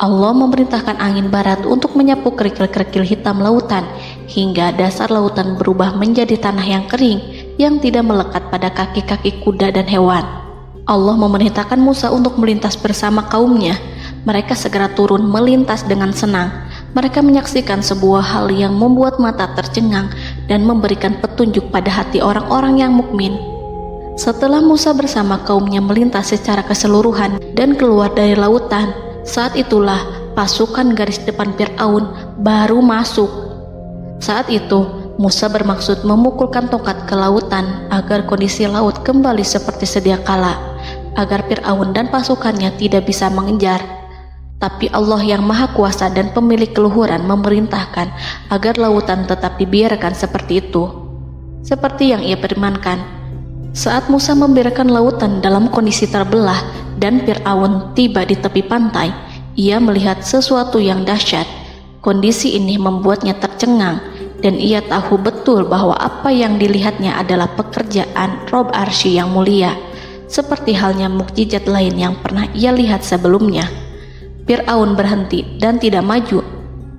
Allah memerintahkan angin barat untuk menyapu kerikil-kerikil hitam lautan, hingga dasar lautan berubah menjadi tanah yang kering, yang tidak melekat pada kaki-kaki kuda dan hewan. Allah memerintahkan Musa untuk melintas bersama kaumnya. Mereka segera turun melintas dengan senang. Mereka menyaksikan sebuah hal yang membuat mata tercengang dan memberikan petunjuk pada hati orang-orang yang mukmin. Setelah Musa bersama kaumnya melintas secara keseluruhan dan keluar dari lautan, saat itulah pasukan garis depan Fir'aun baru masuk. Saat itu Musa bermaksud memukulkan tongkat ke lautan agar kondisi laut kembali seperti sedia kala, agar Fir'aun dan pasukannya tidak bisa mengejar. Tapi Allah yang Maha Kuasa dan pemilik keluhuran memerintahkan agar lautan tetap dibiarkan seperti itu, seperti yang ia firmankan. Saat Musa membiarkan lautan dalam kondisi terbelah dan Fir'aun tiba di tepi pantai, ia melihat sesuatu yang dahsyat. Kondisi ini membuatnya tercengang, dan ia tahu betul bahwa apa yang dilihatnya adalah pekerjaan Rob Arsy yang mulia, seperti halnya mukjizat lain yang pernah ia lihat sebelumnya. Fir'aun berhenti dan tidak maju.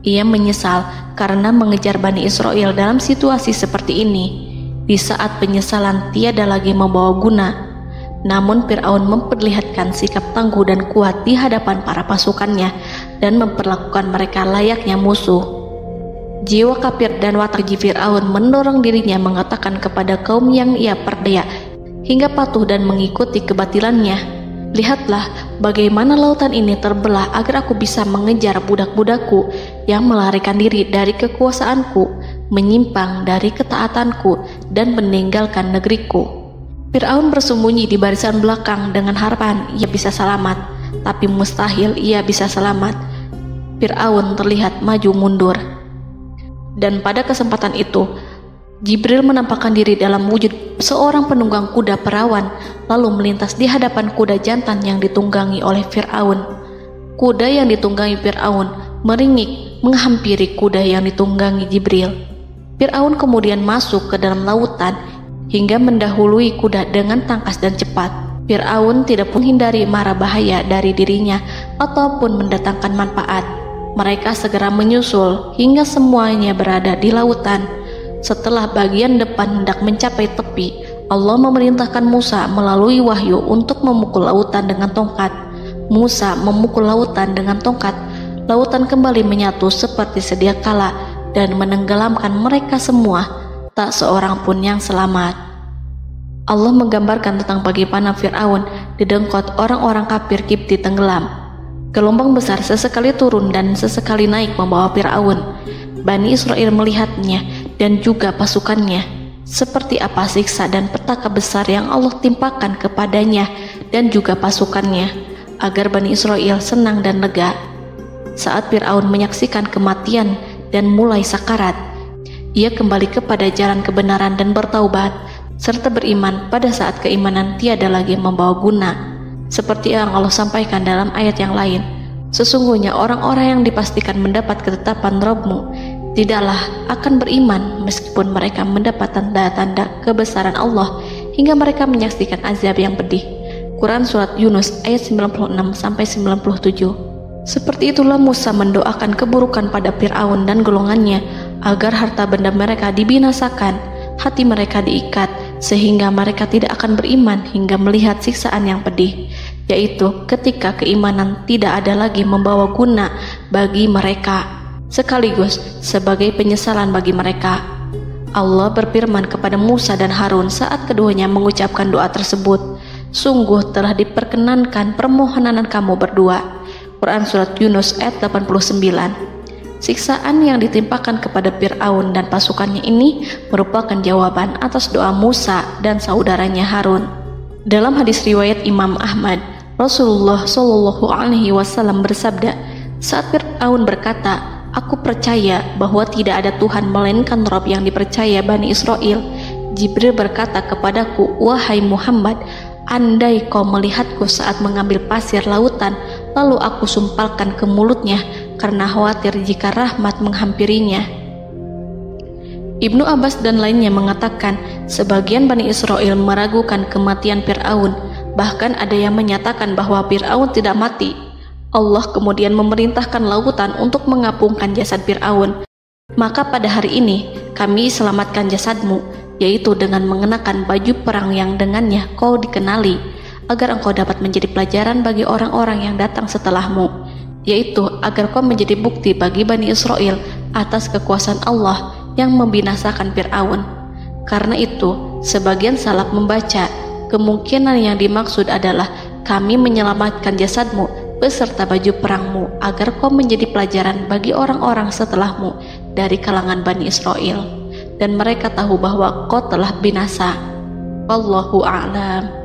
Ia menyesal karena mengejar Bani Israel dalam situasi seperti ini, di saat penyesalan tiada lagi membawa guna. Namun Fir'aun memperlihatkan sikap tangguh dan kuat di hadapan para pasukannya dan memperlakukan mereka layaknya musuh. Jiwa kafir dan watak Fir'aun mendorong dirinya mengatakan kepada kaum yang ia perdaya hingga patuh dan mengikuti kebatilannya, "Lihatlah bagaimana lautan ini terbelah agar aku bisa mengejar budak-budakku yang melarikan diri dari kekuasaanku, menyimpang dari ketaatanku, dan meninggalkan negeriku." Fir'aun bersembunyi di barisan belakang dengan harapan ia bisa selamat, tapi mustahil ia bisa selamat. Fir'aun terlihat maju mundur. Dan pada kesempatan itu, Jibril menampakkan diri dalam wujud seorang penunggang kuda perawan, lalu melintas di hadapan kuda jantan yang ditunggangi oleh Fir'aun. Kuda yang ditunggangi Fir'aun meringik menghampiri kuda yang ditunggangi Jibril. Fir'aun kemudian masuk ke dalam lautan hingga mendahului kuda dengan tangkas dan cepat. Fir'aun tidak menghindari mara bahaya dari dirinya ataupun mendatangkan manfaat. Mereka segera menyusul hingga semuanya berada di lautan. Setelah bagian depan hendak mencapai tepi, Allah memerintahkan Musa melalui wahyu untuk memukul lautan dengan tongkat. Musa memukul lautan dengan tongkat. Lautan kembali menyatu seperti sedia kala dan menenggelamkan mereka semua. Tak seorang pun yang selamat. Allah menggambarkan tentang bagaimana Fir'aun didengkot orang-orang kafir Kipti tenggelam. Gelombang besar sesekali turun dan sesekali naik membawa Fir'aun. Bani Israel melihatnya dan juga pasukannya, seperti apa siksa dan petaka besar yang Allah timpakan kepadanya dan juga pasukannya, agar Bani Israel senang dan lega. Saat Fir'aun menyaksikan kematian dan mulai sakarat, ia kembali kepada jalan kebenaran dan bertaubat, serta beriman pada saat keimanan tiada lagi membawa guna. Seperti yang Allah sampaikan dalam ayat yang lain, sesungguhnya orang-orang yang dipastikan mendapat ketetapan Rabb-Mu tidaklah akan beriman meskipun mereka mendapat tanda-tanda kebesaran Allah hingga mereka menyaksikan azab yang pedih. Quran Surat Yunus ayat 96-97. Seperti itulah Musa mendoakan keburukan pada Fir'aun dan golongannya agar harta benda mereka dibinasakan, hati mereka diikat sehingga mereka tidak akan beriman hingga melihat siksaan yang pedih, yaitu ketika keimanan tidak ada lagi membawa guna bagi mereka, sekaligus sebagai penyesalan bagi mereka. Allah berfirman kepada Musa dan Harun saat keduanya mengucapkan doa tersebut, sungguh telah diperkenankan permohonan kamu berdua. Quran Surat Yunus ayat 89. Siksaan yang ditimpakan kepada Fir'aun dan pasukannya ini merupakan jawaban atas doa Musa dan saudaranya Harun. Dalam hadis riwayat Imam Ahmad, Rasulullah Shallallahu Alaihi Wasallam bersabda, saat Fir'aun berkata, aku percaya bahwa tidak ada Tuhan melainkan Rabb yang dipercaya Bani Israel, Jibril berkata kepadaku, wahai Muhammad, andai kau melihatku saat mengambil pasir lautan, lalu aku sumpalkan ke mulutnya karena khawatir jika rahmat menghampirinya. Ibnu Abbas dan lainnya mengatakan, sebagian Bani Israel meragukan kematian Fir'aun, bahkan ada yang menyatakan bahwa Fir'aun tidak mati. Allah kemudian memerintahkan lautan untuk mengapungkan jasad Fir'aun. Maka pada hari ini kami selamatkan jasadmu, yaitu dengan mengenakan baju perang yang dengannya kau dikenali, agar engkau dapat menjadi pelajaran bagi orang-orang yang datang setelahmu, yaitu agar kau menjadi bukti bagi Bani Israel atas kekuasaan Allah yang membinasakan Fir'aun. Karena itu, sebagian salaf membaca, kemungkinan yang dimaksud adalah kami menyelamatkan jasadmu beserta baju perangmu agar kau menjadi pelajaran bagi orang-orang setelahmu dari kalangan Bani Israel, dan mereka tahu bahwa kau telah binasa. Wallahu a'lam.